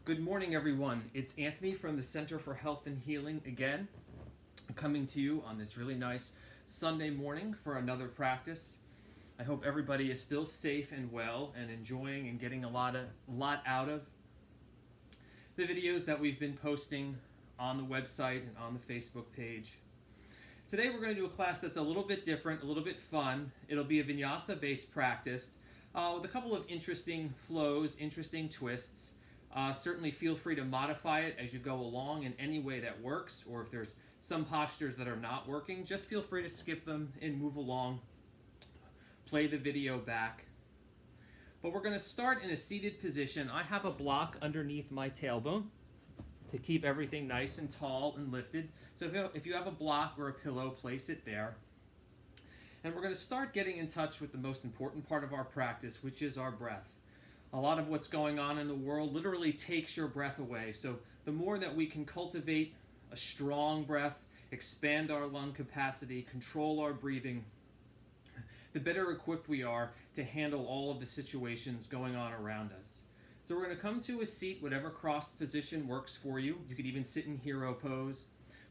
Good morning, everyone. It's Anthony from the Center for Health and Healing again, coming to you on this really nice Sunday morning for another practice. I hope everybody is still safe and well and enjoying and getting a lot out of the videos that we've been posting on the website and on the Facebook page. Today we're going to do a class that's a little bit different, a little bit fun. It'll be a vinyasa-based practice with a couple of interesting flows, interesting twists. Certainly feel free to modify it as you go along in any way that works, or if there's some postures that are not working, just feel free to skip them and move along. Play the video back. But we're going to start in a seated position. I have a block underneath my tailbone to keep everything nice and tall and lifted. So if you have a block or a pillow, place it there. And we're going to start getting in touch with the most important part of our practice, which is our breath. A lot of what's going on in the world literally takes your breath away. So the more that we can cultivate a strong breath, expand our lung capacity, control our breathing, the better equipped we are to handle all of the situations going on around us. So we're going to come to a seat, whatever crossed position works for you. You could even sit in hero pose.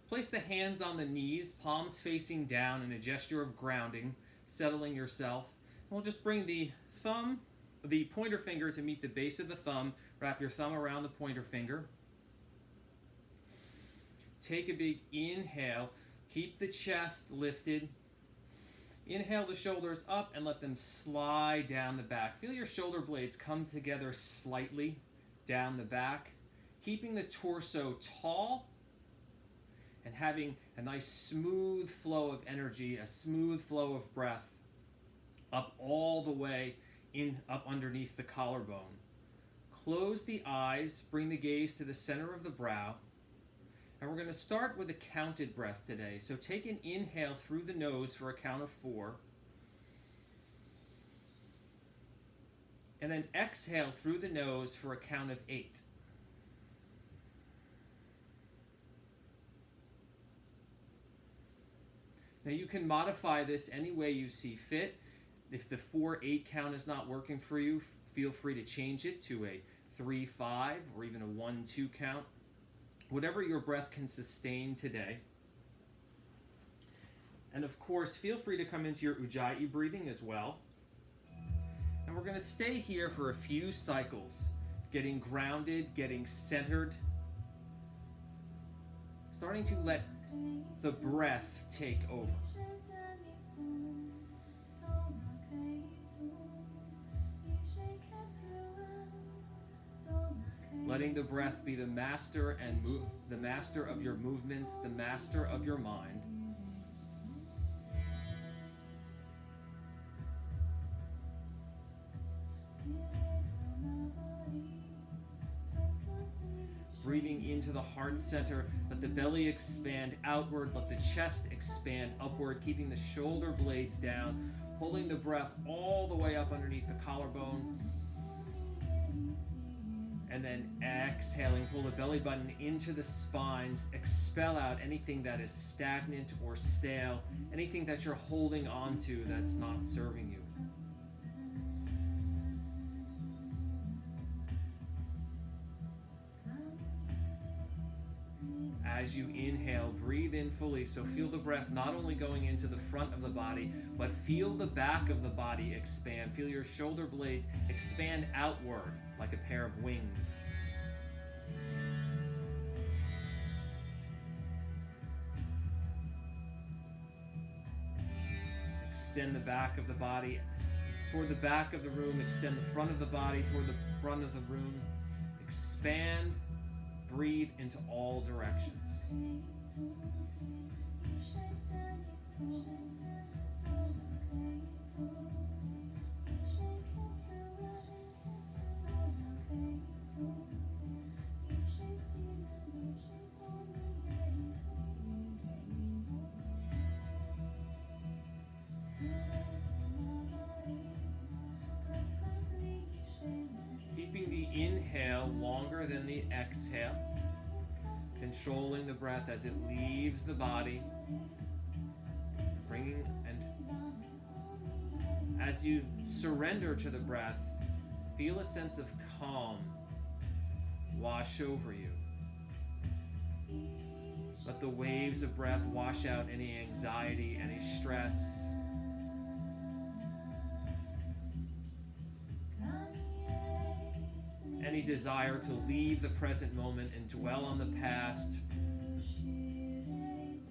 Place the hands on the knees, palms facing down in a gesture of grounding, settling yourself. And we'll just bring the pointer finger to meet the base of the thumb. Wrap your thumb around the pointer finger. Take a big inhale. Keep the chest lifted. Inhale the shoulders up and let them slide down the back. Feel your shoulder blades come together slightly down the back. Keeping the torso tall and having a nice smooth flow of energy, a smooth flow of breath up all the way up underneath the collarbone. Close the eyes, bring the gaze to the center of the brow, and we're going to start with a counted breath today. So take an inhale through the nose for a count of 4, and then exhale through the nose for a count of 8. Now you can modify this any way you see fit. If the 4-8 count is not working for you, feel free to change it to a 3-5 or even a 1-2 count. Whatever your breath can sustain today. And of course, feel free to come into your Ujjayi breathing as well. And we're going to stay here for a few cycles, getting grounded, getting centered, starting to let the breath take over. Letting the breath be the master the master of your movements, the master of your mind. Breathing into the heart center, let the belly expand outward, let the chest expand upward, keeping the shoulder blades down, holding the breath all the way up underneath the collarbone. And then exhaling, pull the belly button into the spines, expel out anything that is stagnant or stale, anything that you're holding on to that's not serving you. As you inhale, breathe in fully, so feel the breath not only going into the front of the body, but feel the back of the body expand. Feel your shoulder blades expand outward like a pair of wings. Extend the back of the body toward the back of the room. Extend the front of the body toward the front of the room. Expand. Breathe into all directions. Keeping the inhale longer than the exhale. Controlling the breath as it leaves the body. Bringing and as you surrender to the breath, feel a sense of calm wash over you. Let the waves of breath wash out any anxiety, any stress. Any desire to leave the present moment and dwell on the past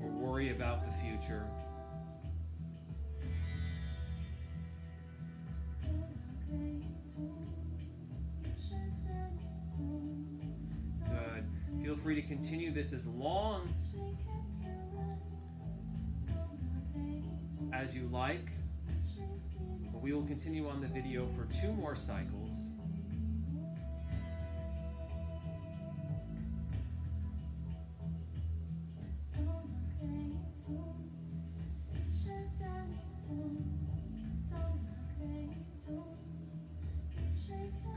or worry about the future. Good. Feel free to continue this as long as you like, but we will continue on the video for 2 more cycles.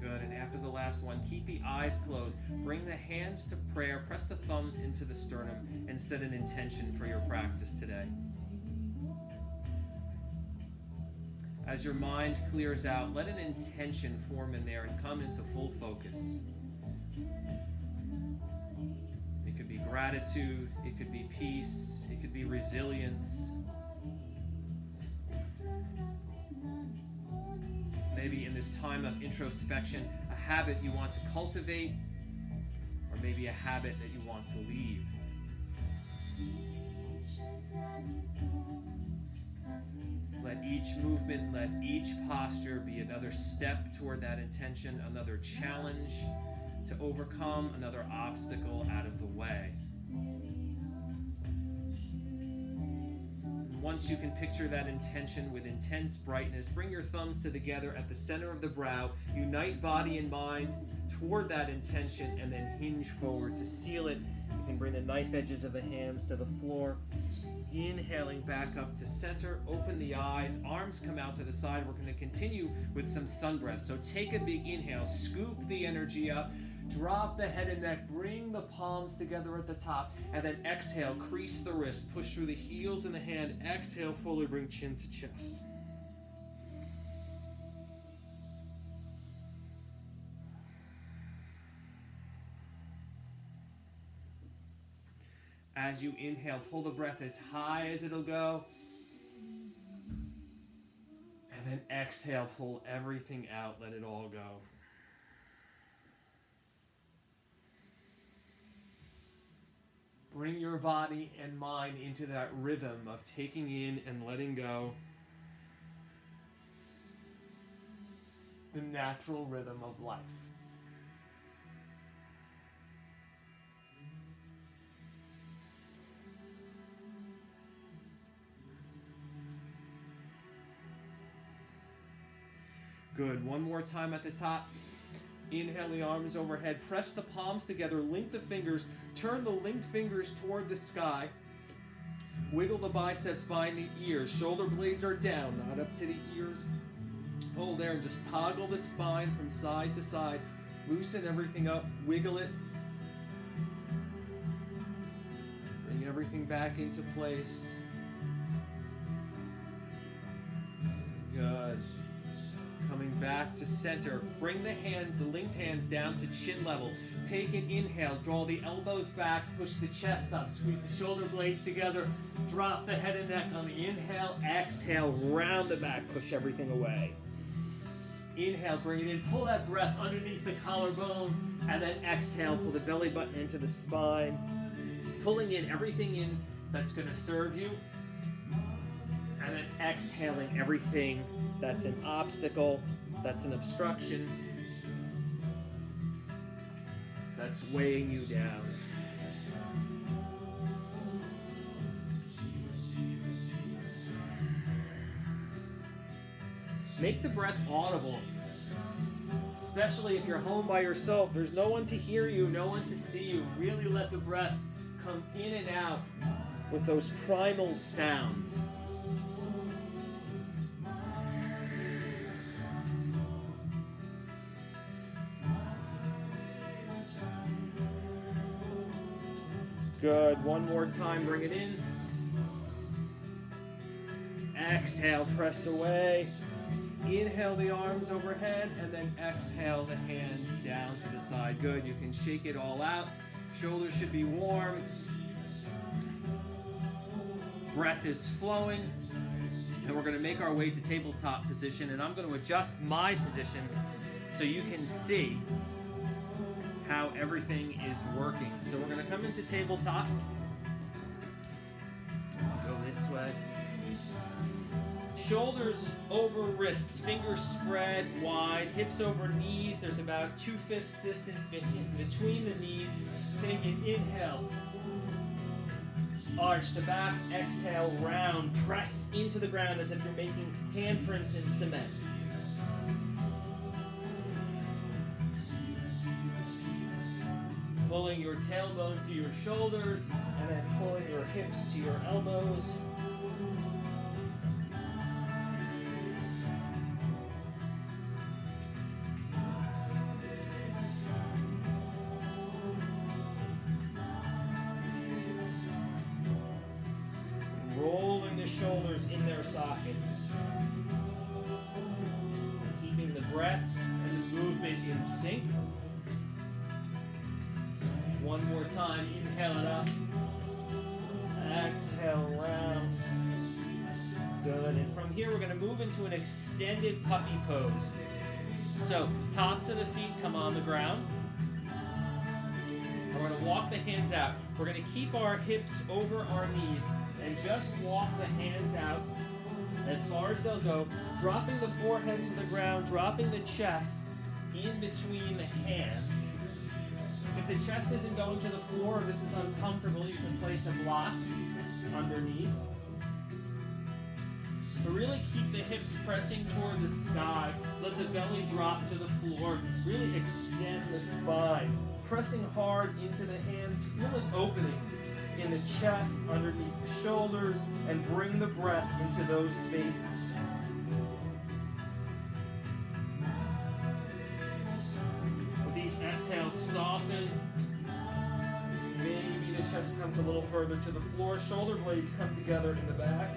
Good, and after the last one, keep the eyes closed. Bring the hands to prayer, press the thumbs into the sternum, and set an intention for your practice today. As your mind clears out, let an intention form in there and come into full focus. It could be gratitude, it could be peace, it could be resilience. Maybe in this time of introspection, a habit you want to cultivate, or maybe a habit that you want to leave. Let each movement, let each posture be another step toward that intention, another challenge to overcome, another obstacle out of the way. Once you can picture that intention with intense brightness, bring your thumbs together at the center of the brow, unite body and mind toward that intention, and then hinge forward to seal it. You can bring the knife edges of the hands to the floor. Inhaling back up to center, open the eyes, arms come out to the side. We're going to continue with some sun breath. So take a big inhale, scoop the energy up, drop the head and neck, bring the palms together at the top, and then exhale, crease the wrist, push through the heels and the hand, exhale fully, bring chin to chest. As you inhale, pull the breath as high as it'll go. And then exhale, pull everything out, let it all go. Bring your body and mind into that rhythm of taking in and letting go. The natural rhythm of life. Good. One more time at the top. Inhale the arms overhead. Press the palms together. Link the fingers. Turn the linked fingers toward the sky. Wiggle the biceps behind the ears. Shoulder blades are down, not up to the ears. Hold there and just toggle the spine from side to side. Loosen everything up. Wiggle it. Bring everything back into place. Good. Coming back to center. Bring the hands, the linked hands down to chin level. Take an inhale. Draw the elbows back. Push the chest up. Squeeze the shoulder blades together. Drop the head and neck on the inhale. Exhale. Round the back. Push everything away. Inhale. Bring it in. Pull that breath underneath the collarbone. And then exhale. Pull the belly button into the spine. Pulling in everything in that's going to serve you. And then exhaling everything that's an obstacle, that's an obstruction, that's weighing you down. Make the breath audible, especially if you're home by yourself. There's no one to hear you, no one to see you. Really let the breath come in and out with those primal sounds. Good. One more time. Bring it in. Exhale. Press away. Inhale the arms overhead and then exhale the hands down to the side. Good, you can shake it all out. Shoulders should be warm. Breath is flowing. And we're gonna make our way to tabletop position, and I'm gonna adjust my position so you can see how everything is working. So we're gonna come into tabletop. I'll go this way. Shoulders over wrists, fingers spread wide, hips over knees. There's about 2 fists distance between the knees. Take an inhale. Arch the back, exhale, round. Press into the ground as if you're making handprints in cement. Pulling your tailbone to your shoulders, and then pulling your hips to your elbows. Rolling the shoulders in their sockets. Keeping the breath and the movement in sync. One more time, inhale it up. Exhale, round. Good, and from here we're gonna move into an extended puppy pose. So, tops of the feet come on the ground. And we're gonna walk the hands out. We're gonna keep our hips over our knees and just walk the hands out as far as they'll go, dropping the forehead to the ground, dropping the chest in between the hands. If the chest isn't going to the floor or this is uncomfortable, you can place a block underneath. But really keep the hips pressing toward the sky. Let the belly drop to the floor. Really extend the spine. Pressing hard into the hands. Feel an opening in the chest, underneath the shoulders, and bring the breath into those spaces. With each exhale, soften. Maybe the chest comes a little further to the floor. Shoulder blades come together in the back.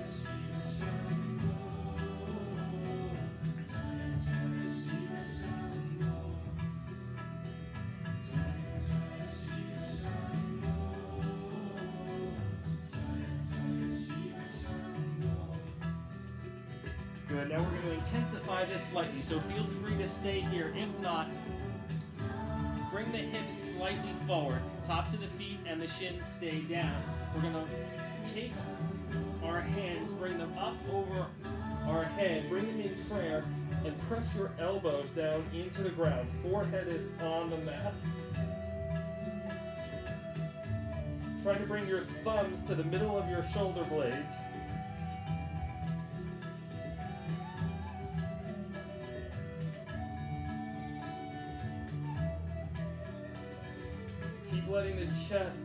Good, now we're going to intensify this slightly, so feel free to stay here. If not, bring the hips slightly forward. Tops of the feet and the shins stay down. We're going to take our hands, bring them up over our head, bring them in prayer, and press your elbows down into the ground. Forehead is on the mat. Try to bring your thumbs to the middle of your shoulder blades. Keep letting the chest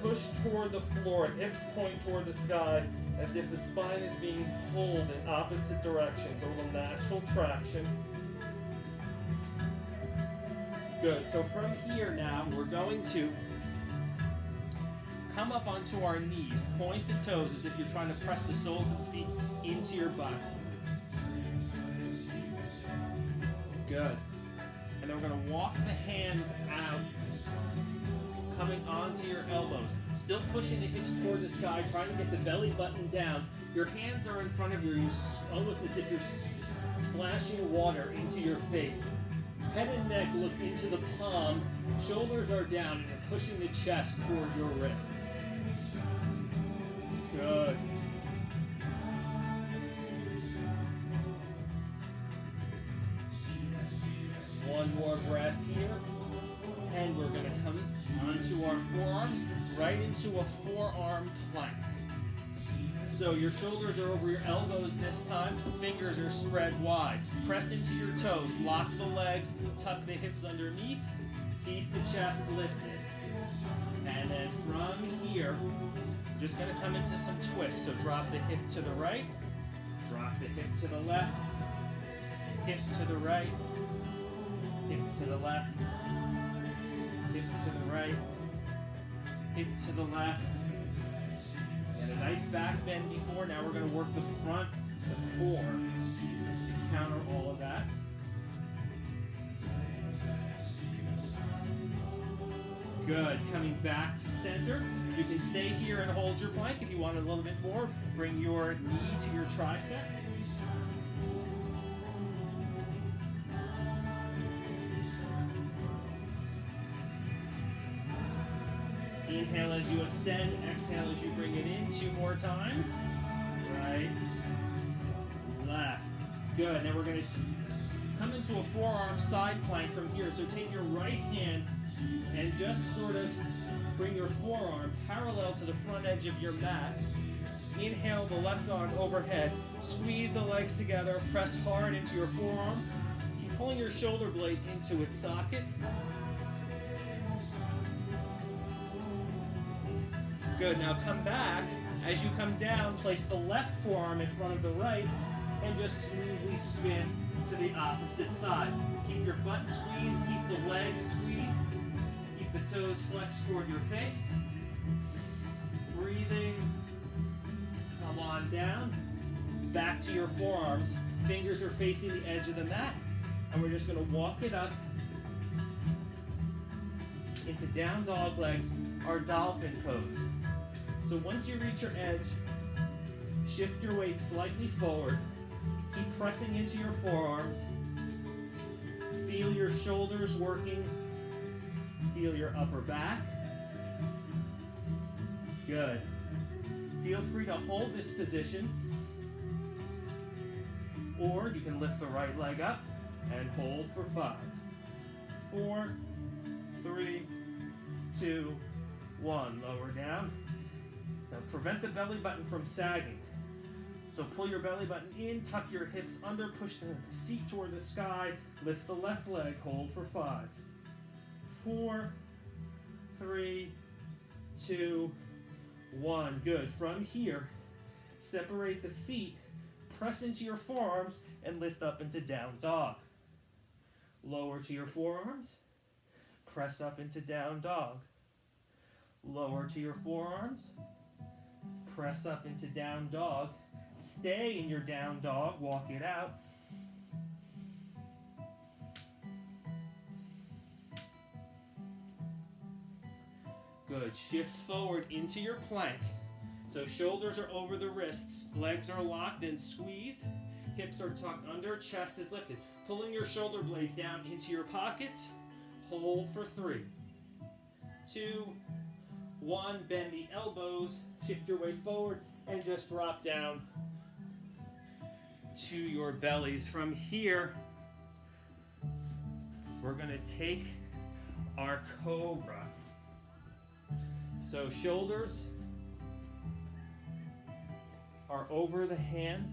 push toward the floor, hips point toward the sky, as if the spine is being pulled in opposite directions, a little natural traction. Good, so from here now, we're going to come up onto our knees, point to toes as if you're trying to press the soles of the feet into your butt. Good. And then we're going to walk the hands out, coming onto your elbows. Still pushing the hips toward the sky, trying to get the belly button down. Your hands are in front of you, almost as if you're splashing water into your face. Head and neck look into the palms, shoulders are down, and you're pushing the chest toward your wrists. Good. One more breath here. And we're going to come onto our forearms, right into a forearm plank. So your shoulders are over your elbows this time, fingers are spread wide. Press into your toes, lock the legs, tuck the hips underneath, keep the chest lifted. And then from here, I'm just going to come into some twists. So drop the hip to the right, drop the hip to the left, hip to the right, hip to the left, hip to the right, hip to the left, and a nice back bend before. Now we're going to work the front, the core. counter all of that. Good. Coming back to center. You can stay here and hold your plank. If you want a little bit more, bring your knee to your tricep. Inhale as you extend, exhale as you bring it in. 2 more times. Right, left. Good. Now we're going to come into a forearm side plank from here. So take your right hand and just sort of bring your forearm parallel to the front edge of your mat. Inhale the left arm overhead. Squeeze the legs together. Press hard into your forearm. Keep pulling your shoulder blade into its socket. Good. Now come back. As you come down, place the left forearm in front of the right and just smoothly spin to the opposite side. Keep your butt squeezed. Keep the legs squeezed. Keep the toes flexed toward your face. Breathing. Come on down. Back to your forearms. Fingers are facing the edge of the mat. And we're just going to walk it up into down dog legs, our dolphin pose. So once you reach your edge, shift your weight slightly forward. Keep pressing into your forearms. Feel your shoulders working. Feel your upper back. Good. Feel free to hold this position. Or you can lift the right leg up and hold for 5, 4, 3, 2, 1. Lower down. Now prevent the belly button from sagging. So pull your belly button in, tuck your hips under, push the seat toward the sky, lift the left leg, hold for 5, 4, 3, 2, 1. Good. From here, separate the feet, press into your forearms, and lift up into down dog. Lower to your forearms, press up into down dog. Lower to your forearms, press up into down dog. Stay in your down dog, walk it out. Good. Shift forward into your plank. So shoulders are over the wrists, legs are locked and squeezed, hips are tucked under, chest is lifted. Pulling your shoulder blades down into your pockets. Hold for 3, 2, 1. Bend the elbows, shift your weight forward, and just drop down to your bellies. From here, we're going to take our cobra. So shoulders are over the hands.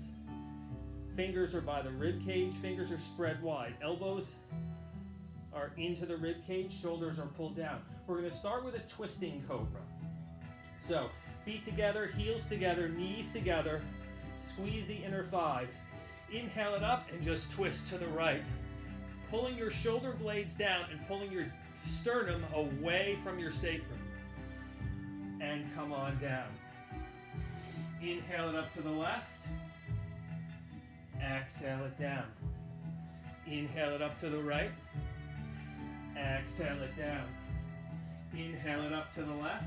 Fingers are by the rib cage. Fingers are spread wide. Elbows are into the rib cage. Shoulders are pulled down. We're going to start with a twisting cobra. So feet together, heels together, knees together. Squeeze the inner thighs. Inhale it up and just twist to the right. Pulling your shoulder blades down and pulling your sternum away from your sacrum. And come on down. Inhale it up to the left. Exhale it down. Inhale it up to the right. Exhale it down. Inhale it up to the left.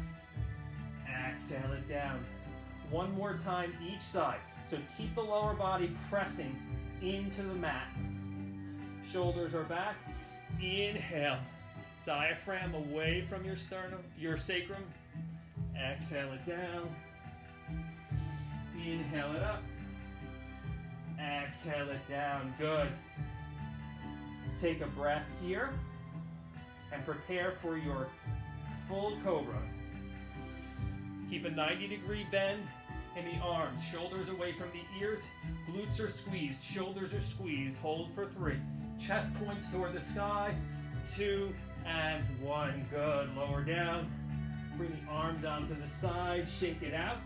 Exhale it down. One more time each side. So keep the lower body pressing into the mat. Shoulders are back. Inhale. Diaphragm away from your sternum, your sacrum. Exhale it down. Inhale it up. Exhale it down. Good. Take a breath here and prepare for your full cobra. Keep a 90-degree bend in the arms. Shoulders away from the ears. Glutes are squeezed. Shoulders are squeezed. Hold for 3. Chest points toward the sky. 2 and 1. Good. Lower down. Bring the arms out to the side. Shake it out.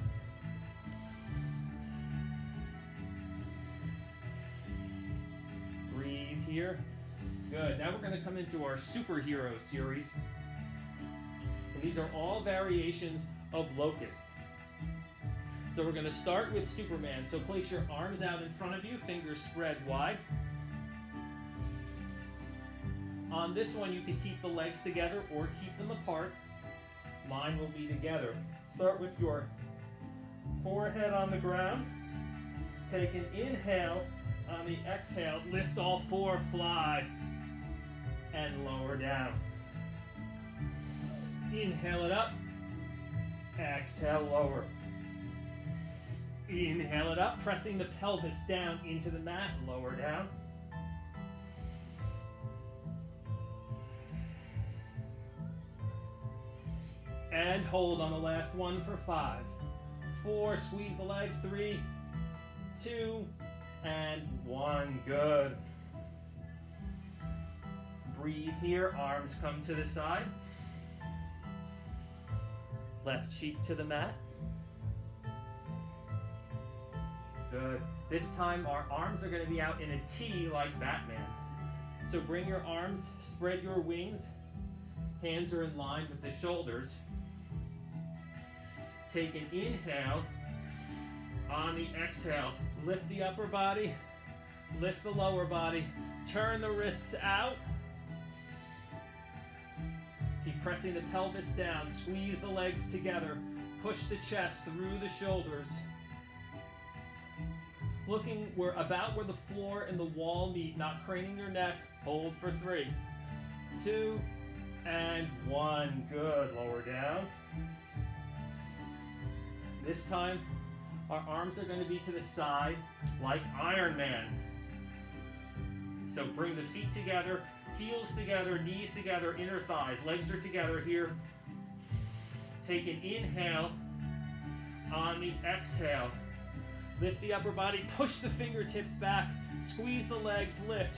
Breathe here. Good. Now we're going to come into our superhero series. And these are all variations of locust. So we're going to start with Superman. So place your arms out in front of you, fingers spread wide. On this one, you can keep the legs together or keep them apart. Mine will be together. Start with your forehead on the ground. Take an inhale. On the exhale, lift all four, fly, and lower down. Inhale it up. Exhale, lower. Inhale it up, pressing the pelvis down into the mat, lower down. And hold on the last one for 5, 4, squeeze the legs, 3, 2, and 1. Good. Breathe here, arms come to the side. Left cheek to the mat. Good. This time our arms are going to be out in a T like Batman. So bring your arms, spread your wings. Hands are in line with the shoulders. Take an inhale. On the exhale, lift the upper body, lift the lower body, turn the wrists out. Keep pressing the pelvis down, squeeze the legs together, push the chest through the shoulders. Looking about where the floor and the wall meet, not craning your neck. Hold for 3, 2, and 1. Good. Lower down. This time, our arms are going to be to the side like Iron Man. So bring the feet together, heels together, knees together, inner thighs. Legs are together here. Take an inhale. On the exhale, lift the upper body, push the fingertips back, squeeze the legs, lift.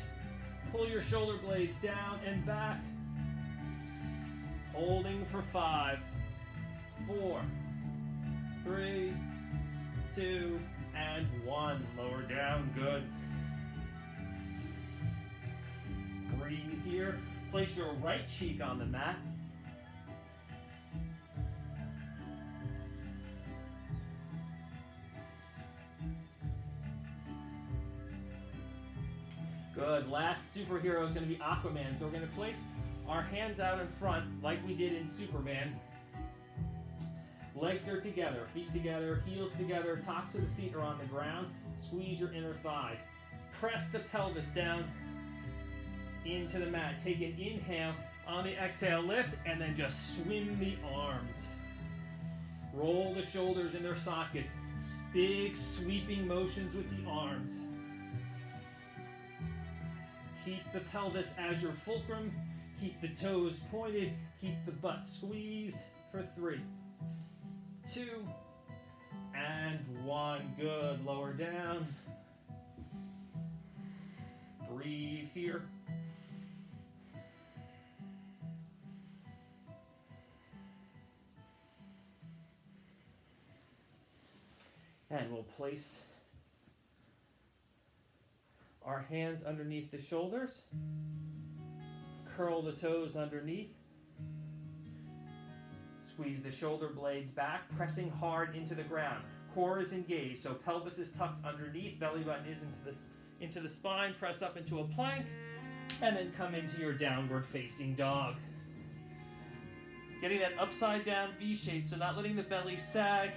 Pull your shoulder blades down and back. Holding for 5, 4, 3, 2, and 1. Lower down. Good. Breathe here. Place your right cheek on the mat. Good. Last superhero is going to be Aquaman. So we're going to place our hands out in front like we did in Superman. Legs are together, feet together, heels together, tops of the feet are on the ground. Squeeze your inner thighs. Press the pelvis down into the mat. Take an inhale. On the exhale, lift, and then just swing the arms. Roll the shoulders in their sockets. Big sweeping motions with the arms. Keep the pelvis as your fulcrum. Keep the toes pointed. Keep the butt squeezed for 3, 2, and 1. Good. Lower down. Breathe here. And we'll place our hands underneath the shoulders. Curl the toes underneath. Squeeze the shoulder blades back, pressing hard into the ground. Core is engaged, so pelvis is tucked underneath, belly button is into the spine. Press up into a plank, and then come into your downward facing dog. Getting that upside down V shape, so not letting the belly sag.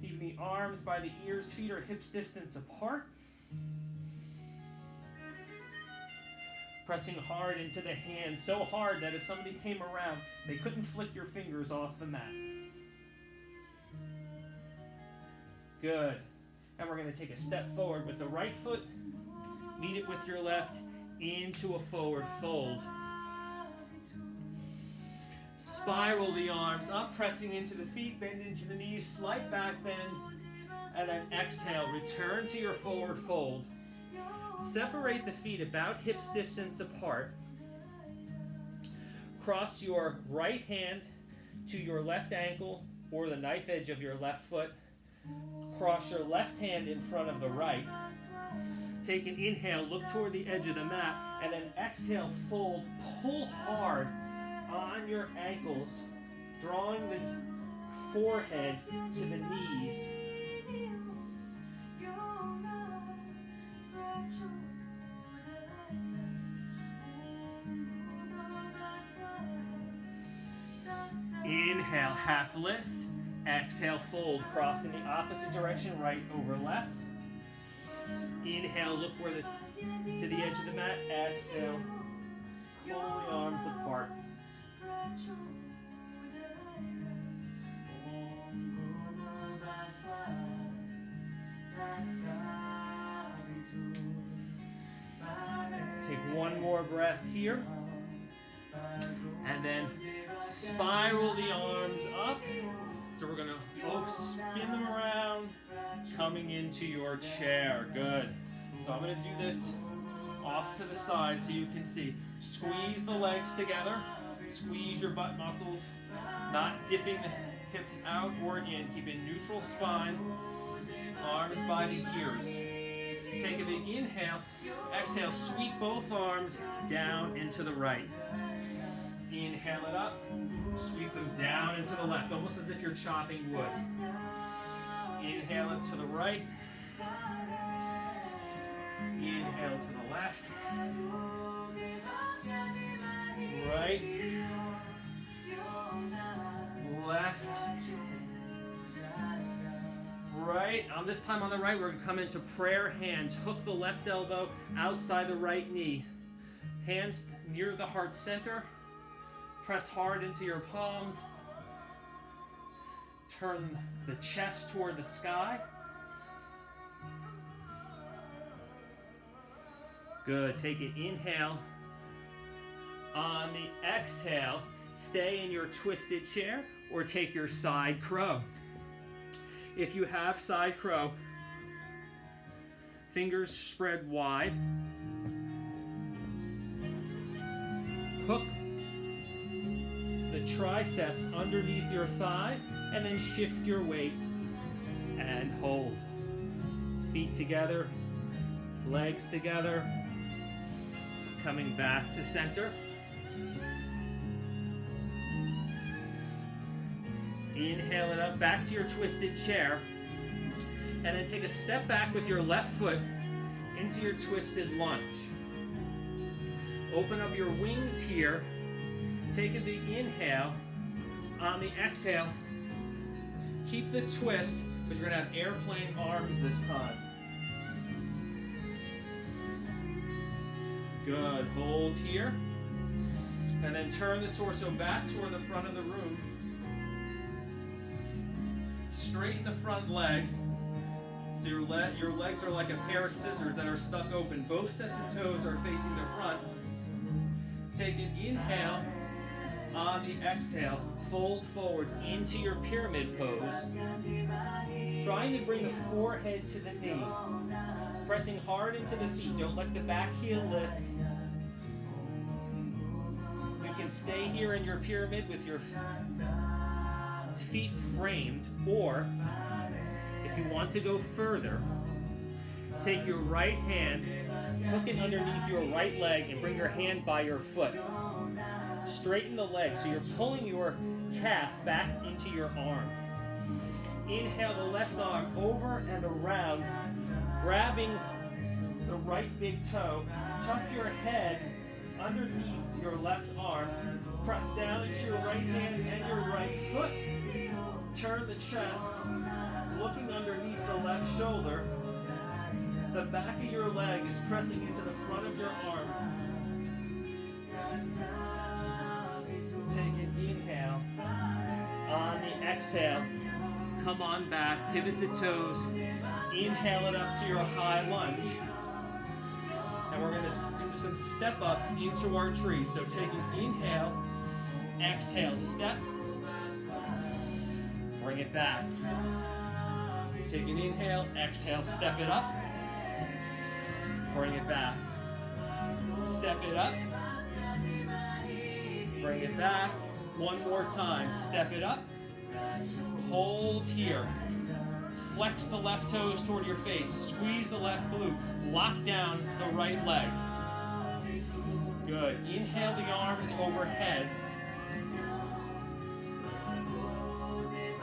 Keeping the arms by the ears, feet are hips distance apart. Pressing hard into the hands, so hard that if somebody came around, they couldn't flick your fingers off the mat. Good. And we're going to take a step forward with the right foot, meet it with your left, into a forward fold. Spiral the arms up, pressing into the feet, bend into the knees, slight back bend, and then exhale, return to your forward fold. Separate the feet about hips distance apart. Cross your right hand to your left ankle or the knife edge of your left foot. Cross your left hand in front of the right. Take an inhale, look toward the edge of the mat, and then exhale, fold, pull hard on your ankles, drawing the forehead to the knees. Inhale, half lift. Exhale, fold. Cross in the opposite direction, right over left. Inhale, look to the edge of the mat. Exhale, pull the arms apart. Take one more breath here. And then spiral the arms up. So we're going to spin them around, coming into your chair. Good. So I'm going to do this off to the side so you can see. Squeeze the legs together. Squeeze your butt muscles. Not dipping the hips out or in. Keep a neutral spine. Arms by the ears. Take a big inhale. Exhale, sweep both arms down into the right. Inhale it up. Sweep them down into the left, almost as if you're chopping wood. Inhale it to the right. Inhale to the left. Right. Left. Right. This time on the right, we're going to come into prayer hands. Hook the left elbow outside the right knee. Hands near the heart center. Press hard into your palms. Turn the chest toward the sky. Good. Take an inhale. On the exhale, stay in your twisted chair or take your side crow. If you have side crow, fingers spread wide. Hook the triceps underneath your thighs and then shift your weight and hold. Feet together, legs together, coming back to center. Inhale it up, back to your twisted chair, and then take a step back with your left foot into your twisted lunge. Open up your wings here. Take a big inhale. On the exhale, keep the twist, because you're going to have airplane arms this time. Good. Hold here. And then turn the torso back toward the front of the room. Straighten the front leg. So your legs are like a pair of scissors that are stuck open. Both sets of toes are facing the front. Take an inhale. On the exhale, fold forward into your pyramid pose. Trying to bring the forehead to the knee. Pressing hard into the feet. Don't let the back heel lift. You can stay here in your pyramid with your feet framed, or if you want to go further, take your right hand, hook it underneath your right leg, and bring your hand by your foot. Straighten the leg so you're pulling your calf back into your arm. Inhale the left arm over and around, grabbing the right big toe. Tuck your head underneath your left arm. Press down into your right hand and your right foot. Turn the chest, looking underneath the left shoulder. The back of your leg is pressing into the front of your arm. Take an inhale. On the exhale, come on back, pivot the toes. Inhale it up to your high lunge. And we're going to do some step ups into our tree. So take an inhale, exhale, step. Bring it back. Take an inhale, exhale, step it up. Bring it back. Step it up. Bring it back. One more time. Step it up. Hold here. Flex the left toes toward your face. Squeeze the left glute. Lock down the right leg. Good. Inhale the arms overhead.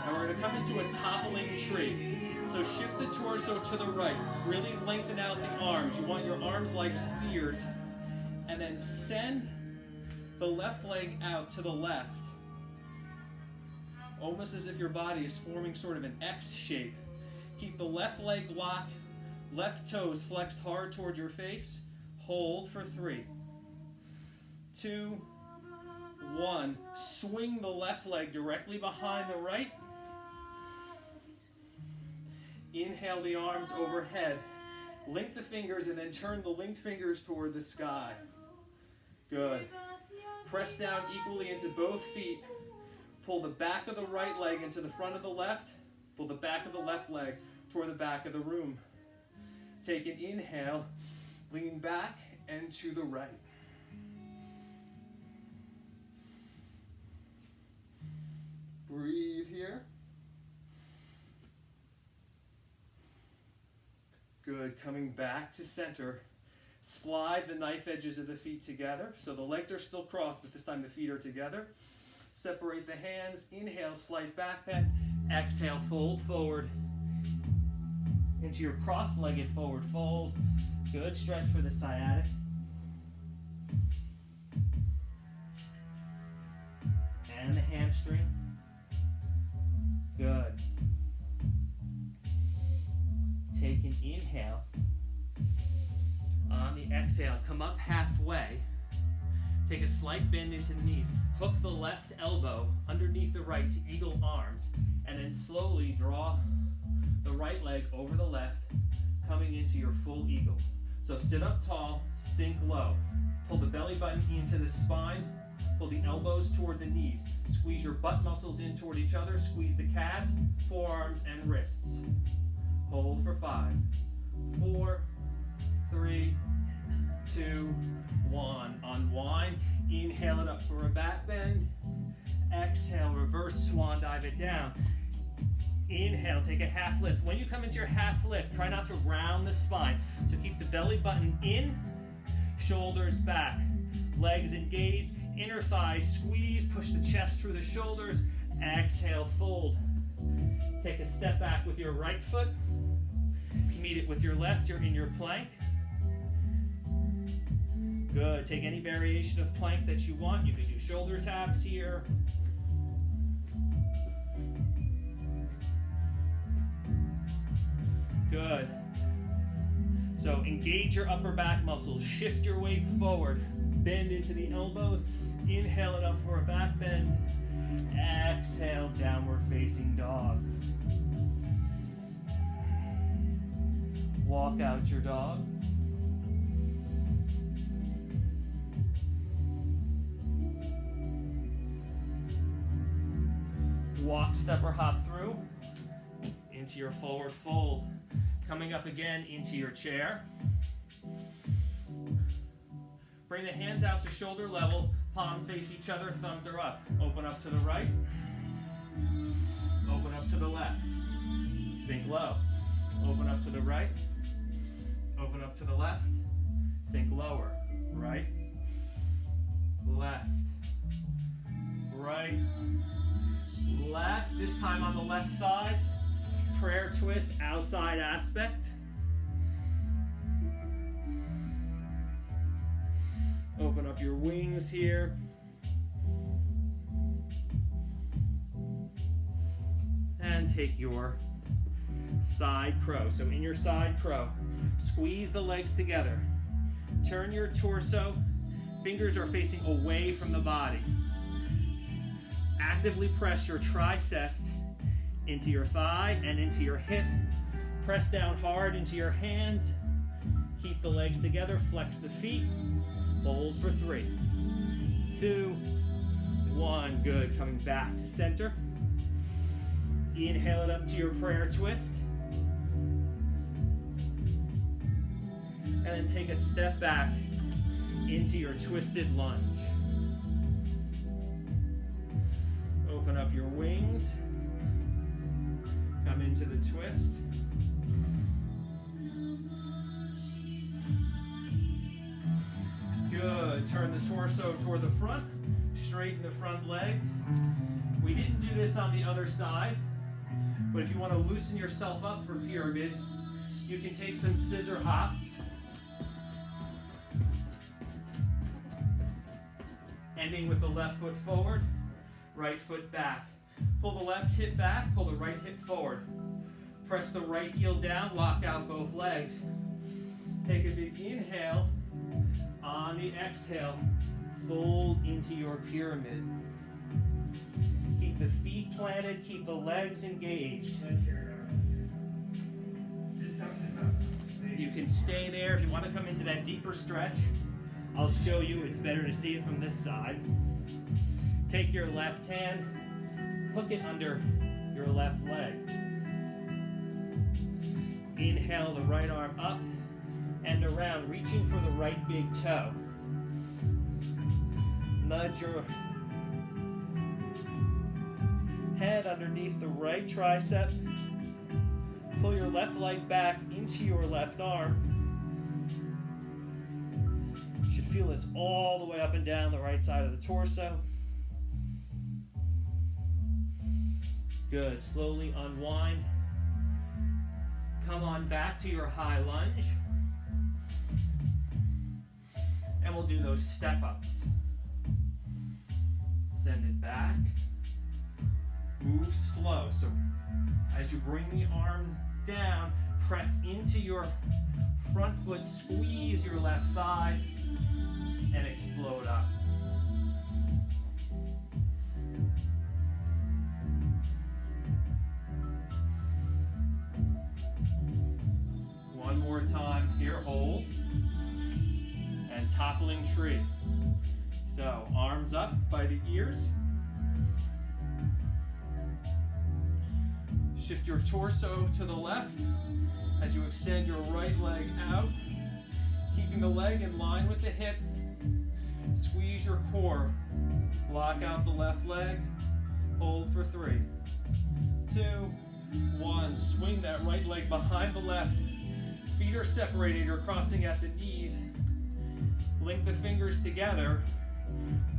And we're going going to come into a toppling tree. So shift the torso to the right. Really lengthen out the arms. You want your arms like spears. And then send the left leg out to the left. Almost as if your body is forming sort of an X shape. Keep the left leg locked. Left toes flexed hard towards your face. Hold for 3, 2, 1. Swing the left leg directly behind the right. Inhale the arms overhead. Link the fingers and then turn the linked fingers toward the sky. Good. Press down equally into both feet. Pull the back of the right leg into the front of the left. Pull the back of the left leg toward the back of the room. Take an inhale. Lean back and to the right. Breathe here. Good. Coming back to center. Slide the knife edges of the feet together. So the legs are still crossed, but this time the feet are together. Separate the hands. Inhale, slight back bend. Exhale, fold forward into your cross-legged forward fold. Good. Stretch for the sciatic. And the hamstring. Good. Take an inhale. On the exhale, come up halfway. Take a slight bend into the knees. Hook the left elbow underneath the right to eagle arms, and then slowly draw the right leg over the left, coming into your full eagle. So sit up tall, sink low. Pull the belly button into the spine. Pull the elbows toward the knees. Squeeze your butt muscles in toward each other. Squeeze the calves, forearms, and wrists. Hold for 5, 4, 3, 2, 1. Unwind. Inhale it up for a back bend. Exhale, reverse swan dive it down. Inhale, take a half lift. When you come into your half lift, try not to round the spine. So keep the belly button in, shoulders back, legs engaged, inner thighs squeeze, push the chest through the shoulders. Exhale, fold. Take a step back with your right foot. Meet it with your left, you're in your plank. Good. Take any variation of plank that you want. You can do shoulder taps here. Good. So engage your upper back muscles. Shift your weight forward. Bend into the elbows. Inhale it up for a back bend. Exhale, downward facing dog. Walk out your dog. Walk, step, or hop through into your forward fold. Coming up again into your chair. Bring the hands out to shoulder level, palms face each other, thumbs are up. Open up to the right, open up to the left. Sink low. Open up to the right, open up to the left, sink lower. Right, left, right, left. This time on the left side, prayer twist, outside aspect. Open up your wings here. And take your side crow. So in your side crow, squeeze the legs together. Turn your torso. Fingers are facing away from the body. Actively press your triceps into your thigh and into your hip. Press down hard into your hands. Keep the legs together. Flex the feet. Hold for 3, 2, 1. Good. Coming back to center. Inhale it up to your prayer twist. And then take a step back into your twisted lunge. Open up your wings. Come into the twist. Good. Turn the torso toward the front. Straighten the front leg. We didn't do this on the other side. But if you want to loosen yourself up for pyramid, you can take some scissor hops. Ending with the left foot forward, right foot back. Pull the left hip back, pull the right hip forward. Press the right heel down, lock out both legs. Take a big inhale. On the exhale, fold into your pyramid. Keep the feet planted, keep the legs engaged. You can stay there. If you want to come into that deeper stretch, I'll show you. It's better to see it from this side. Take your left hand, hook it under your left leg. Inhale the right arm up and around, reaching for the right big toe. Nudge your head underneath the right tricep. Pull your left leg back into your left arm. You should feel this all the way up and down the right side of the torso. Good. Slowly unwind. Come on back to your high lunge. And we'll do those step-ups. Send it back. Move slow. So as you bring the arms down, press into your front foot, squeeze your left thigh, and explode up. One more time. Here, hold. And toppling tree. So, arms up by the ears. Shift your torso to the left as you extend your right leg out, keeping the leg in line with the hip. Squeeze your core. Lock out the left leg. Hold for 3, 2, 1. Swing that right leg behind the left. Feet are separated. You're crossing at the knees. Link the fingers together.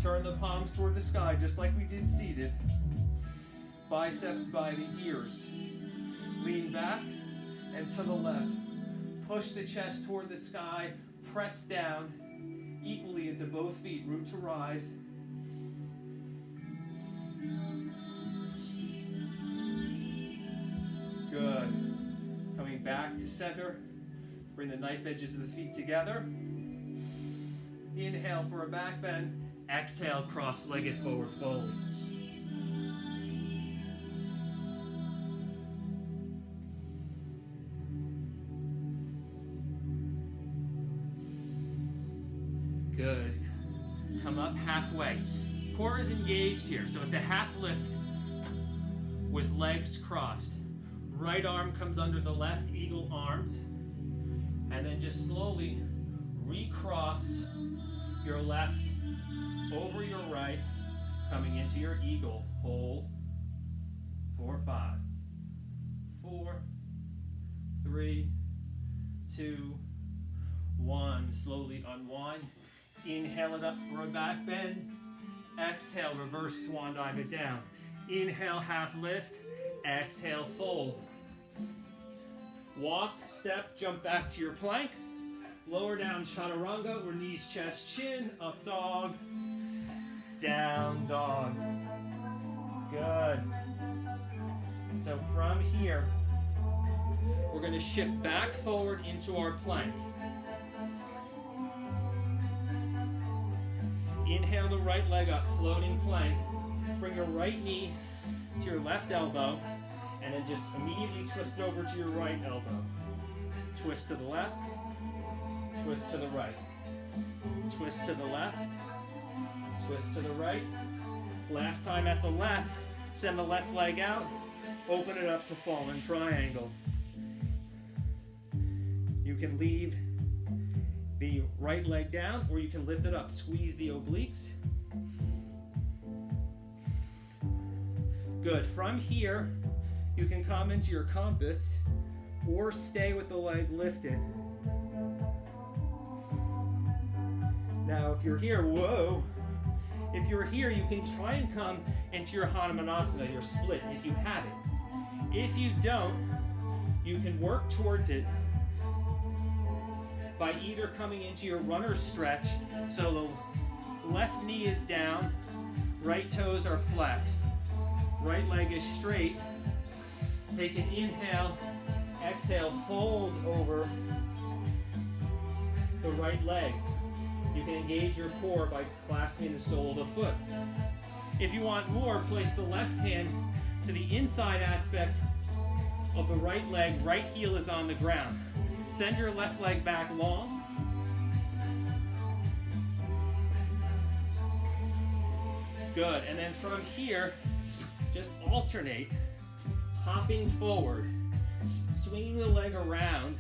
Turn the palms toward the sky, just like we did seated. Biceps by the ears. Lean back and to the left. Push the chest toward the sky. Press down equally into both feet. Root to rise. Good. Coming back to center. Bring the knife edges of the feet together. Inhale for a back bend. Exhale, cross-legged forward fold. Good. Come up halfway. Core is engaged here, so it's a half lift with legs crossed. Right arm comes under the left, eagle arms. And then just slowly recross your left over your right, coming into your eagle. Hold. 4, 5, 4, 3, 2, 1. Slowly unwind. Inhale it up for a back bend. Exhale, reverse swan dive it down. Inhale, half lift. Exhale, fold. Walk, step, jump back to your plank. Lower down chaturanga, or knees, chest, chin. Up dog. Down dog. Good. So from here, we're going to shift back forward into our plank. Inhale the right leg up, floating plank. Bring your right knee to your left elbow, and then just immediately twist over to your right elbow. Twist to the left, twist to the right. Twist to the left, twist to the right. Last time at the left, send the left leg out, open it up to fallen triangle. You can leave the right leg down, or you can lift it up. Squeeze the obliques. Good. From here, you can come into your compass or stay with the leg lifted. Now, if you're here, whoa. If you're here, you can try and come into your Hanumanasana, your split, if you have it. If you don't, you can work towards it by either coming into your runner stretch, so the left knee is down, right toes are flexed, right leg is straight. Take an inhale, exhale, fold over the right leg. You can engage your core by clasping the sole of the foot. If you want more, place the left hand to the inside aspect of the right leg. Right heel is on the ground. Send your left leg back long. Good. And then from here, just alternate, hopping forward, swinging the leg around,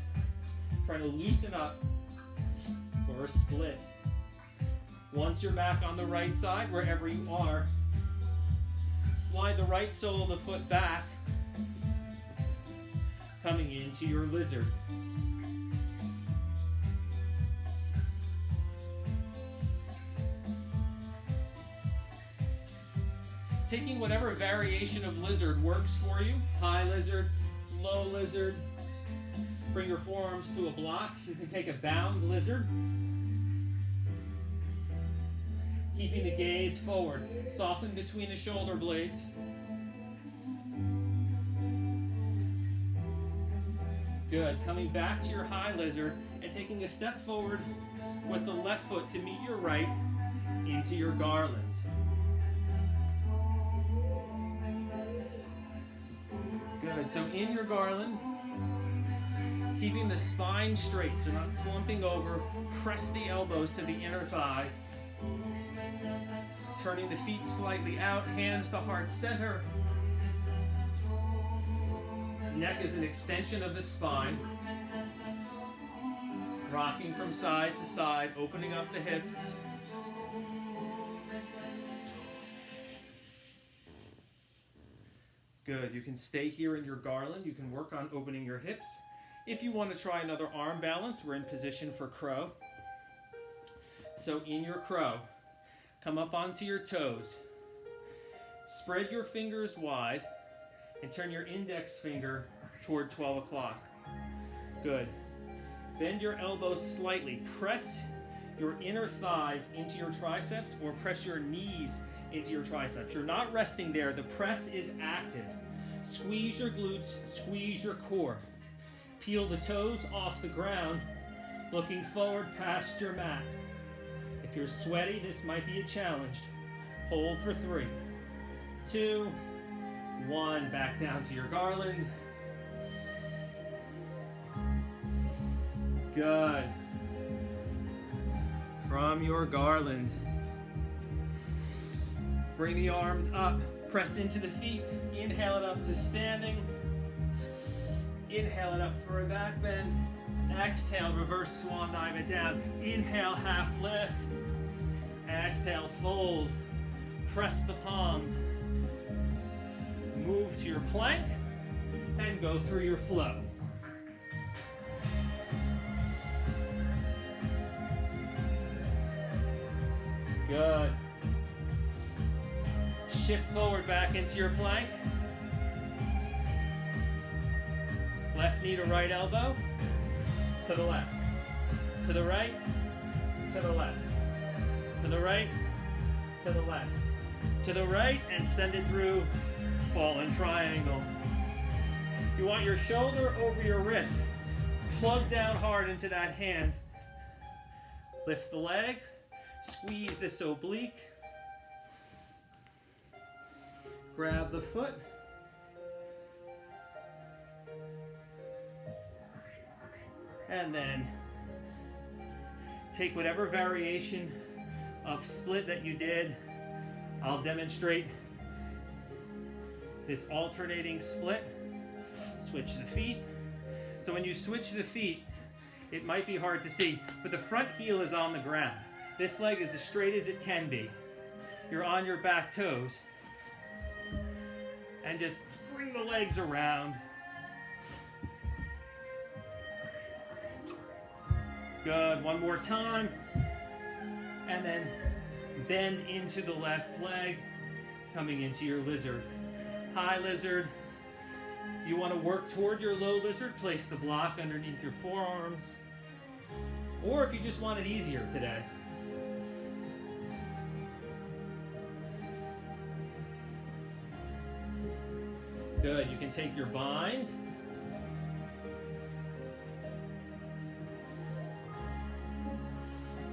trying to loosen up for a split. Once you're back on the right side, wherever you are, slide the right sole of the foot back, coming into your lizard. Taking whatever variation of lizard works for you, high lizard, low lizard. Bring your forearms to a block. You can take a bound lizard. Keeping the gaze forward. Soften between the shoulder blades. Good. Coming back to your high lizard and taking a step forward with the left foot to meet your right into your garland. Good. So in your garland, keeping the spine straight, so not slumping over. Press the elbows to the inner thighs. Turning the feet slightly out, hands to heart center. Neck is an extension of the spine. Rocking from side to side, opening up the hips. Good. You can stay here in your garland. You can work on opening your hips. If you want to try another arm balance, we're in position for crow. So in your crow, come up onto your toes. Spread your fingers wide and turn your index finger toward 12 o'clock. Good. Bend your elbows slightly. Press your inner thighs into your triceps or press your knees into your triceps. You're not resting there. The press is active. Squeeze your glutes, squeeze your core. Peel the toes off the ground, looking forward past your mat. If you're sweaty, this might be a challenge. Hold for 3, 2, 1. Back down to your garland. Good. From your garland, bring the arms up, press into the feet, inhale it up to standing, inhale it up for a back bend, exhale, reverse swan dive it down, inhale, half lift, exhale, fold, press the palms, move to your plank, and go through your flow. Good. Shift forward back into your plank. Left knee to right elbow. To the left. To the right. To the left. To the right. To the left. To the right and send it through fallen triangle. You want your shoulder over your wrist. Plug down hard into that hand. Lift the leg. Squeeze this oblique. Grab the foot. And then take whatever variation of split that you did. I'll demonstrate this alternating split. Switch the feet. So when you switch the feet, it might be hard to see, but the front heel is on the ground. This leg is as straight as it can be. You're on your back toes. And just bring the legs around. Good, one more time. And then bend into the left leg, coming into your lizard. High lizard, You want to work toward your low lizard, place the block underneath your forearms. Or if you just want it easier today, good, you can take your bind,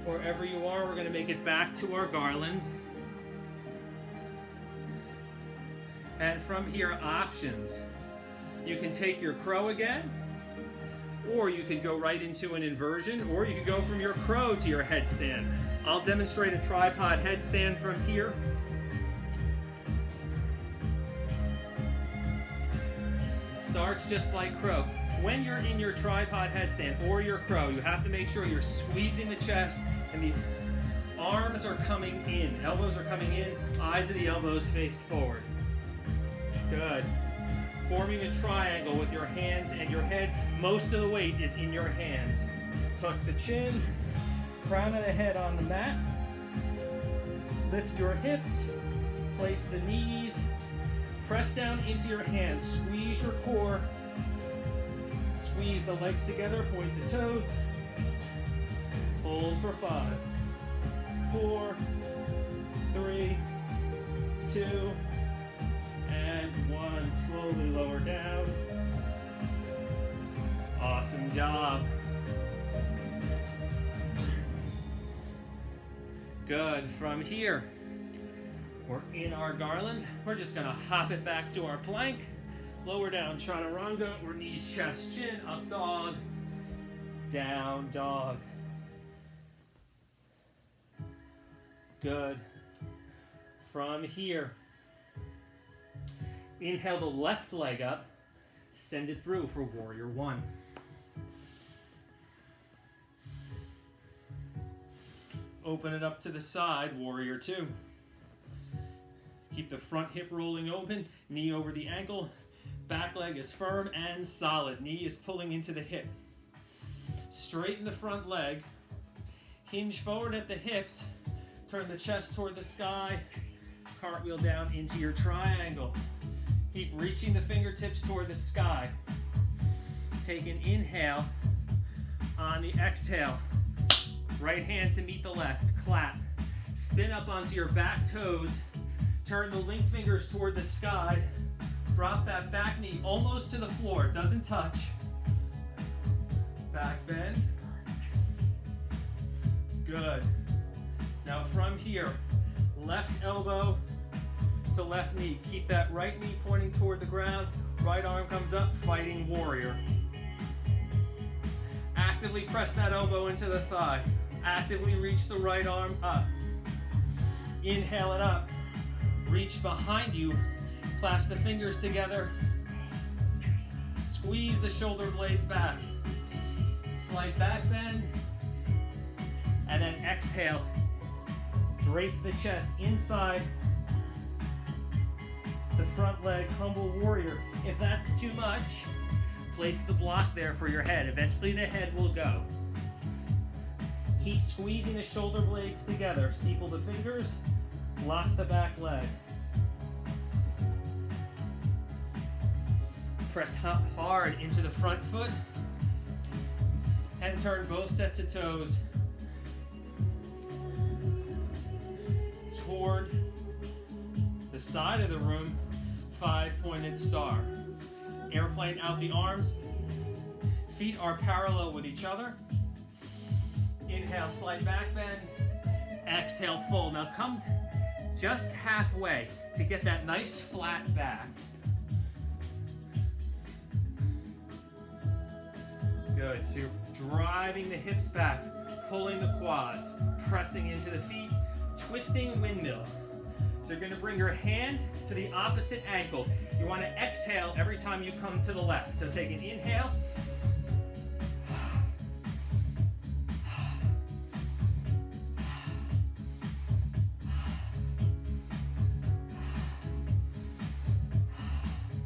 wherever you are, we're going to make it back to our garland. And from here, options. You can take your crow again, or you could go right into an inversion, or you could go from your crow to your headstand. I'll demonstrate a tripod headstand from here. It starts just like crow. When you're in your tripod headstand or your crow, you have to make sure you're squeezing the chest and the arms are coming in. Elbows are coming in, eyes of the elbows faced forward. Good. Forming a triangle with your hands and your head. Most of the weight is in your hands. Tuck the chin, crown of the head on the mat. Lift your hips, place the knees, press down into your hands, squeeze your core, squeeze the legs together, point the toes. Hold for 5, 4, 3, 2, and 1. Slowly lower down. Awesome job. Good. From here, we're in our garland. We're just going to hop it back to our plank. Lower down chaturanga, or knees, chest, chin, up dog, down dog. Good. From here, inhale the left leg up, send it through for warrior 1. Open it up to the side, warrior 2. Keep the front hip rolling open, knee over the ankle, back leg is firm and solid, knee is pulling into the hip. Straighten the front leg, hinge forward at the hips, turn the chest toward the sky, cartwheel down into your triangle. Keep reaching the fingertips toward the sky. Take an inhale. On the exhale, right hand to meet the left, clap. Spin up onto your back toes. Turn the linked fingers toward the sky. Drop that back knee almost to the floor, doesn't touch. Back bend. Good. Now from here, left elbow to left knee. Keep that right knee pointing toward the ground. Right arm comes up, fighting warrior. Actively press that elbow into the thigh. Actively reach the right arm up. Inhale it up. Reach behind you. Clasp the fingers together. Squeeze the shoulder blades back. Slight back bend. And then exhale. Drape the chest inside the front leg, humble warrior. If that's too much, place the block there for your head. Eventually the head will go. Keep squeezing the shoulder blades together. Steeple the fingers, lock the back leg. Press hard into the front foot and turn both sets of toes toward the side of the room, 5-pointed star. Airplane out the arms. Feet are parallel with each other. Inhale, slight back bend. Exhale, fold. Now come just halfway to get that nice flat back. Good. So you're driving the hips back, pulling the quads, pressing into the feet, twisting windmill. So you're going to bring your hand to the opposite ankle. You want to exhale every time you come to the left. So take an inhale.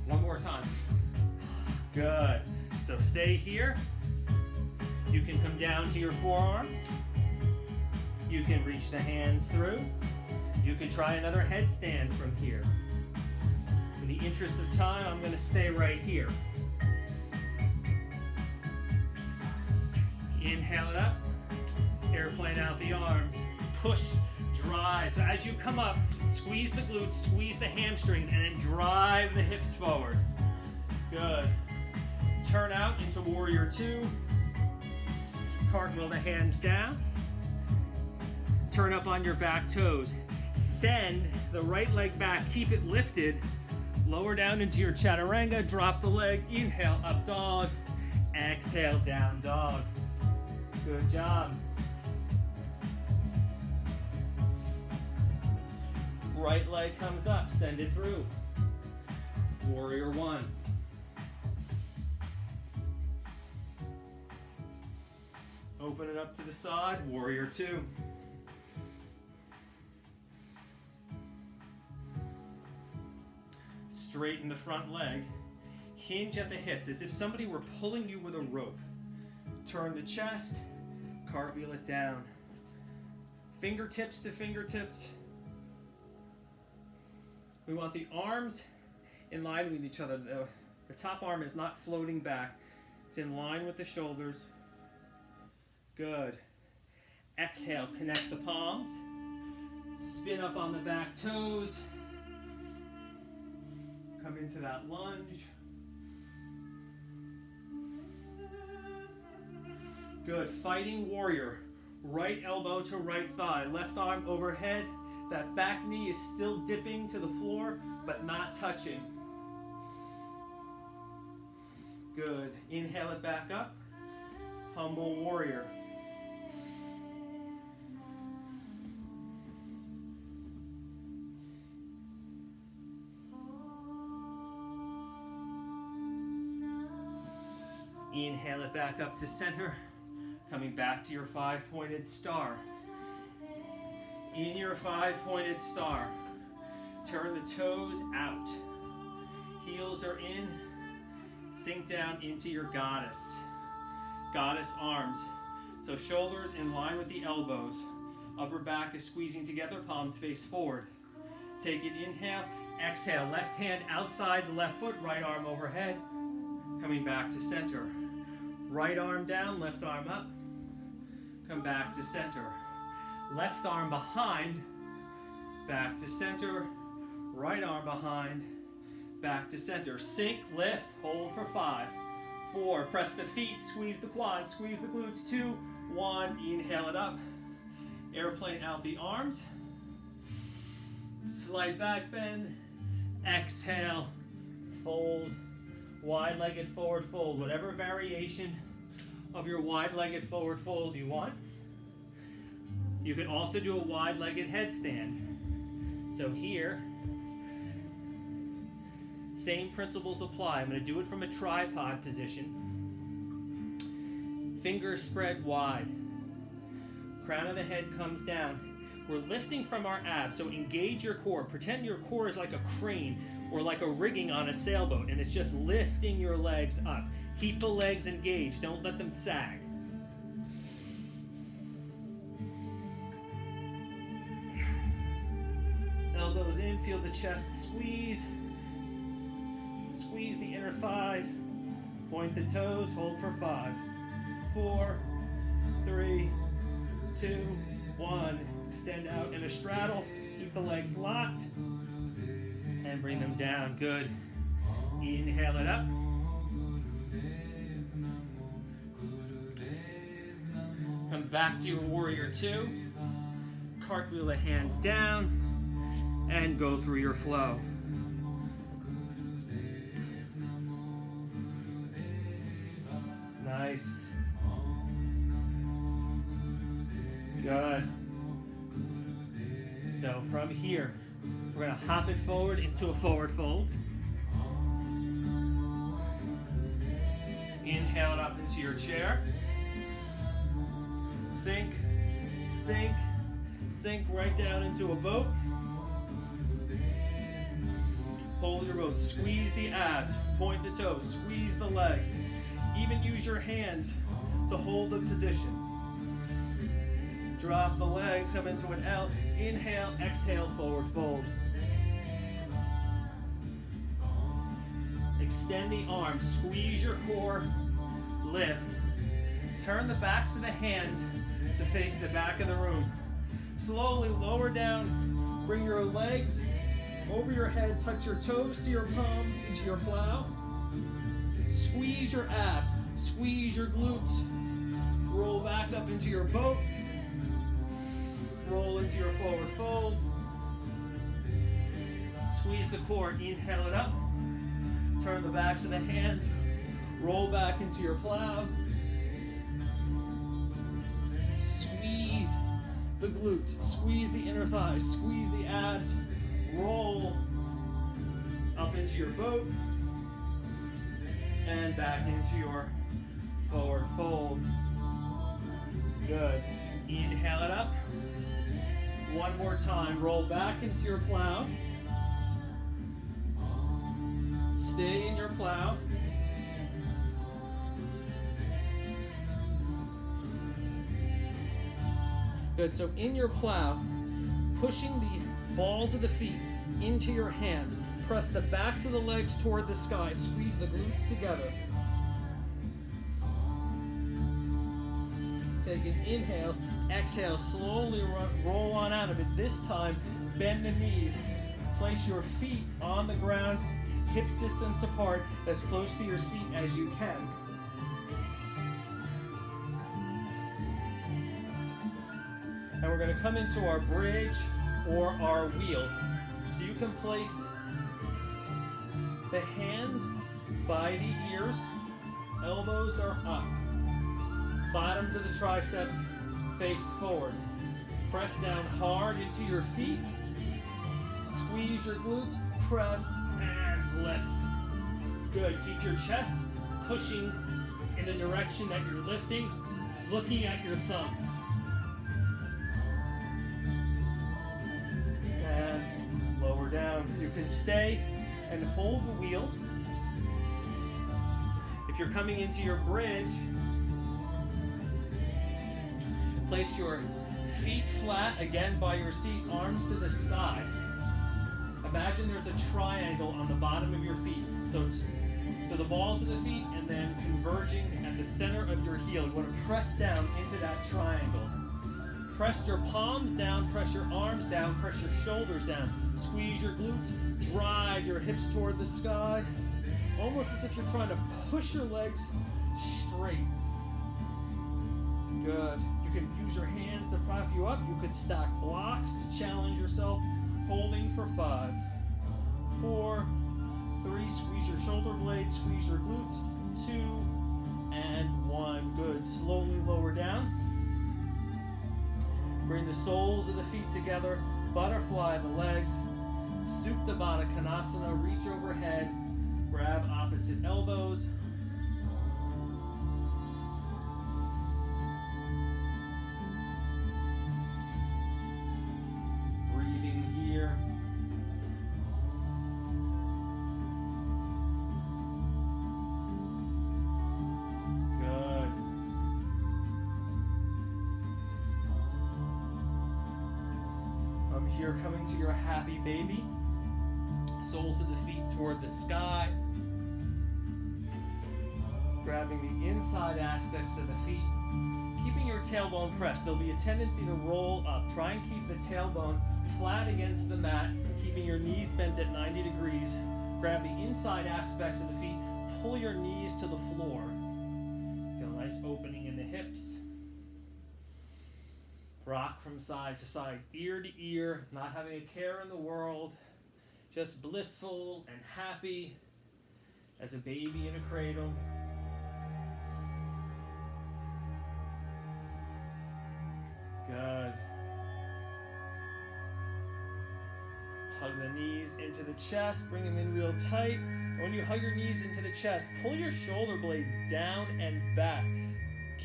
One more time. Good. So stay here. You can come down to your forearms. You can reach the hands through. You can try another headstand from here. The In the interest of time, I'm going to stay right here. Inhale it up, airplane out the arms, push, drive. So as you come up, squeeze the glutes, squeeze the hamstrings, and then drive the hips forward. Good. Turn out into warrior two. Cartwheel the hands down. Turn up on your back toes. Send the right leg back, keep it lifted. Lower down into your chaturanga, drop the leg, inhale, up dog. Exhale, down dog. Good job. Right leg comes up, send it through. Warrior one. Open it up to the side, warrior two. Straighten the front leg. Hinge at the hips as if somebody were pulling you with a rope. Turn the chest, cartwheel it down. Fingertips to fingertips. We want the arms in line with each other. The top arm is not floating back. It's in line with the shoulders. Good. Exhale, connect the palms. Spin up on the back toes. Come into that lunge. Good. Fighting warrior. Right elbow to right thigh. Left arm overhead. That back knee is still dipping to the floor, but not touching. Good. Inhale it back up. Humble warrior. Inhale it back up to center. Coming back to your five-pointed star. In your five-pointed star, turn the toes out. Heels are in. Sink down into your goddess. Goddess arms. So shoulders in line with the elbows. Upper back is squeezing together, palms face forward. Take an inhale, exhale. Left hand outside the left foot, right arm overhead. Coming back to center. Right arm down, left arm up. Come back to center. Left arm behind, back to center. Right arm behind, back to center. Sink, lift, hold for 5, 4. Press the feet, squeeze the quads, squeeze the glutes. 2, 1. Inhale it up. Airplane out the arms. Slight back bend. Exhale, fold. Wide-legged forward fold. Whatever variation of your wide-legged forward fold you want. You can also do a wide-legged headstand. So here, same principles apply. I'm going to do it from a tripod position. Fingers spread wide. Crown of the head comes down. We're lifting from our abs, so engage your core. Pretend your core is like a crane or like a rigging on a sailboat, and it's just lifting your legs up. Keep the legs engaged. Don't let them sag. Elbows in, feel the chest squeeze. Squeeze the inner thighs. Point the toes, hold for 5, 4, 3, 2, 1. Extend out in a straddle. Keep the legs locked. And bring them down. Good. Inhale it up. Come back to your warrior 2. Cartwheel the hands down. And go through your flow. Nice. Good. So from here, we're going to hop it forward into a forward fold. Inhale it up into your chair. Sink, sink, sink right down into a boat. Hold your boat. Squeeze the abs. Point the toes. Squeeze the legs. Even use your hands to hold the position. Drop the legs. Come into an L. Inhale. Exhale. Forward fold. Extend the arms, squeeze your core, lift. Turn the backs of the hands to face the back of the room. Slowly lower down, bring your legs over your head, touch your toes to your palms into your plow. Squeeze your abs, squeeze your glutes. Roll back up into your boat. Roll into your forward fold. Squeeze the core, inhale it up. Turn the backs of the hands, roll back into your plow. Squeeze the glutes, squeeze the inner thighs, squeeze the abs, roll up into your boat and back into your forward fold. Good. Inhale it up. One more time, roll back into your plow. Stay in your plow. Good, so in your plow, pushing the balls of the feet into your hands. Press the backs of the legs toward the sky. Squeeze the glutes together. Take an inhale, exhale, slowly roll on out of it. This time, bend the knees. Place your feet on the ground, hips distance apart, as close to your seat as you can. And we're going to come into our bridge or our wheel. So you can place the hands by the ears, elbows are up. Bottoms of the triceps face forward. Press down hard into your feet. Squeeze your glutes, press and lift. Good, keep your chest pushing in the direction that you're lifting, looking at your thumbs. And lower down. You can stay and hold the wheel. If you're coming into your bridge, place your feet flat, again by your seat, arms to the side. Imagine there's a triangle on the bottom of your feet. So the balls of the feet and then converging at the center of your heel. You want to press down into that triangle. Press your palms down, press your arms down, press your shoulders down. Squeeze your glutes, drive your hips toward the sky. Almost as if you're trying to push your legs straight. Good. You can use your hands to prop you up. You could stack blocks to challenge yourself. Holding for 5, 4, 3. Squeeze your shoulder blades, squeeze your glutes. 2 and 1. Good. Slowly lower down. Bring the soles of the feet together. Butterfly the legs. Supta Baddha Konasana. Reach overhead. Grab opposite elbows. Breathing here. Good. From here, coming to your happy baby. Soles of the feet toward the sky. Grabbing the inside aspects of the feet. Keeping your tailbone pressed. There'll be a tendency to roll up. Try and keep the tailbone flat against the mat, keeping your knees bent at 90 degrees. Grab the inside aspects of the feet. Pull your knees to the floor. Feel a nice opening in the hips. Rock from side to side, ear to ear, not having a care in the world. Just blissful and happy as a baby in a cradle. Good. Hug the knees into the chest, bring them in real tight. When you hug your knees into the chest, pull your shoulder blades down and back.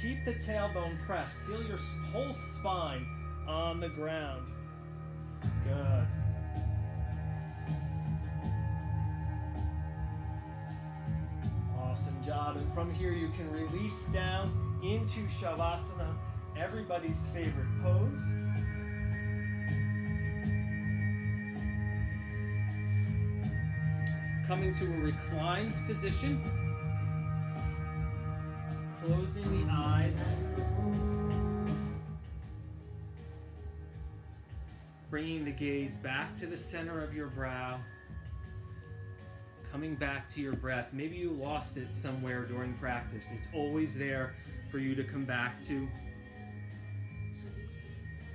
Keep the tailbone pressed. Feel your whole spine on the ground. Good. Awesome job. And from here you can release down into Shavasana, everybody's favorite pose. Coming to a reclined position. Closing the eyes. Bringing the gaze back to the center of your brow. Coming back to your breath. Maybe you lost it somewhere during practice. It's always there for you to come back to.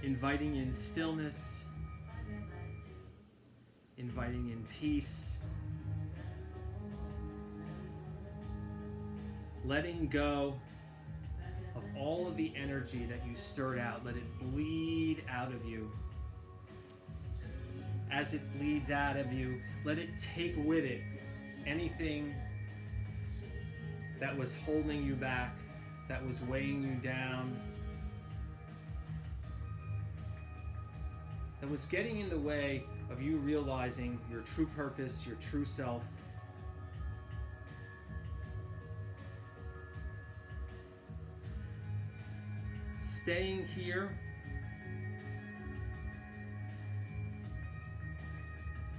Inviting in stillness. Inviting in peace. Letting go of all of the energy that you stirred out. Let it bleed out of you. As it bleeds out of you, let it take with it anything that was holding you back, that was weighing you down, that was getting in the way of you realizing your true purpose, your true self. Staying here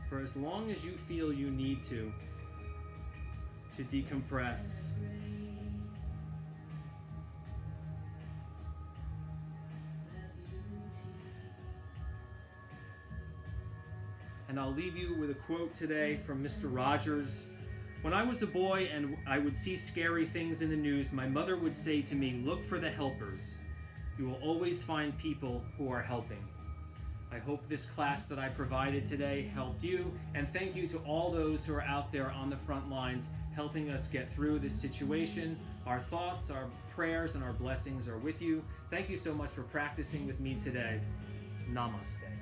for as long as you feel you need to decompress. And I'll leave you with a quote today from Mr. Rogers. When I was a boy and I would see scary things in the news, my mother would say to me, "Look for the helpers. You will always find people who are helping." I hope this class that I provided today helped you, and thank you to all those who are out there on the front lines helping us get through this situation. Our thoughts, our prayers, and our blessings are with you. Thank you so much for practicing with me today. Namaste.